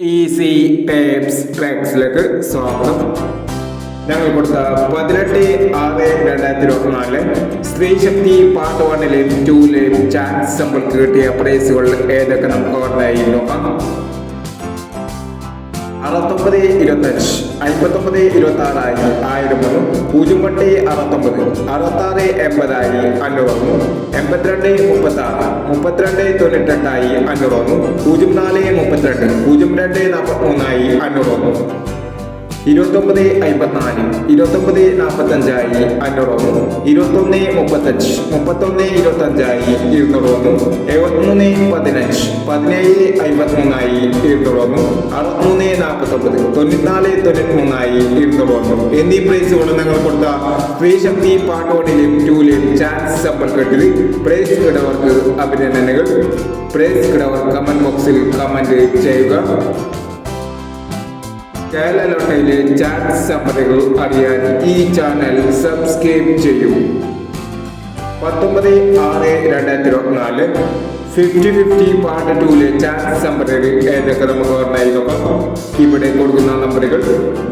Easy tapes ട്രാക്സിലേക്ക് സ്വാഗതം. ഞങ്ങൾ കൊടുത്ത 18/6/2024 സ്ത്രീശക്തി പാർട്ട് 1-ലെയും 2-ലെയും ചാൻസ് നമ്മൾക്ക് കിട്ടിയ പ്രൈസുകൾ ഏതൊക്കെ നമുക്ക് ഓർമ്മയായി നോക്കാം. 69-25, 59-26 1001, 08-69, 66-80 500, 82-36, 32-98 500, 04-32, 02-43 500, 29-54, 29-45 500, 21-35, 31-25 200, 73-15, 17-53 200, 63-49, 94-93 200 എന്നീ പ്രൈസുകൾ ഞങ്ങൾ കൊടുത്ത സ്ത്രീശക്തി പാർട്ട് 1-ലെയും 2-ലെയും ചാൻസ് സമ്പർക്കത്തിൽ പ്രൈസ് കിടവർക്ക് അഭിനന്ദനങ്ങൾ. പ്രൈസ് കിടവർ കമന്റ് ബോക്സിൽ കമന്റ് ചെയ്യുക. കേരള ലോട്ടറിയിലെ ചാൻസ് സമ്മതികൾ അറിയാൻ ഈ ചാനൽ സബ്സ്ക്രൈബ് ചെയ്യൂ. 19/6/2024 50-50 പാർട്ട് 2-ലെ ചാൻസ് സമ്മതികൾ ഏതൊക്കെ നമുക്ക് ഓർമ്മയായി നോക്കാം. ഇവിടെ കൊടുക്കുന്ന നമ്പറുകൾ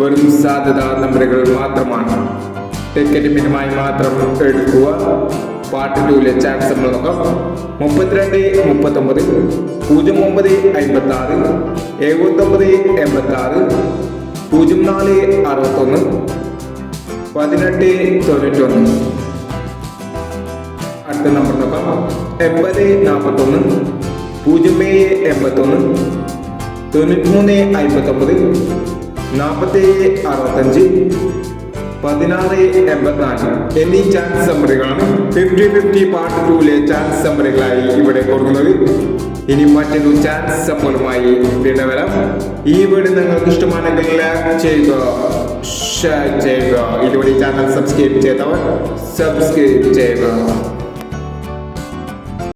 വെറും സാധ്യതാ നമ്പറുകൾ മാത്രമാണ്. ടിക്കറ്റ് മിനിമായി മാത്രം എടുക്കുക. പാർട്ട് 2-ലെ ചാൻസ് നമ്മൾ നോക്കാം. 32-39, 09-56, 79-86, 04-61, 18-91. അടുത്ത നമ്പർ നോക്കാം. 80-41, 07-81, 93-59, 47-65, 16-84 എന്നീ ചാൻസ് സമ്മറികളാണ് 50-50 പാർട്ട് 2-ലെ ചാൻസ് സമ്മറികളായി ഇവിടെ കൊടുക്കുന്നത്. ഇനി മറ്റൊരു ചാൻസ് സമ്മറുമായി വീണ്ടും വരാം. ഈ വീഡിയോ നിങ്ങൾക്ക് ഇഷ്ടമാണെങ്കിൽ ലൈക്ക് ചെയ്യുക, ഷെയർ ചെയ്യുക. ഇതുവരെ ചാനൽ സബ്സ്ക്രൈബ് ചെയ്തവർ സബ്സ്ക്രൈബ് ചെയ്യുക.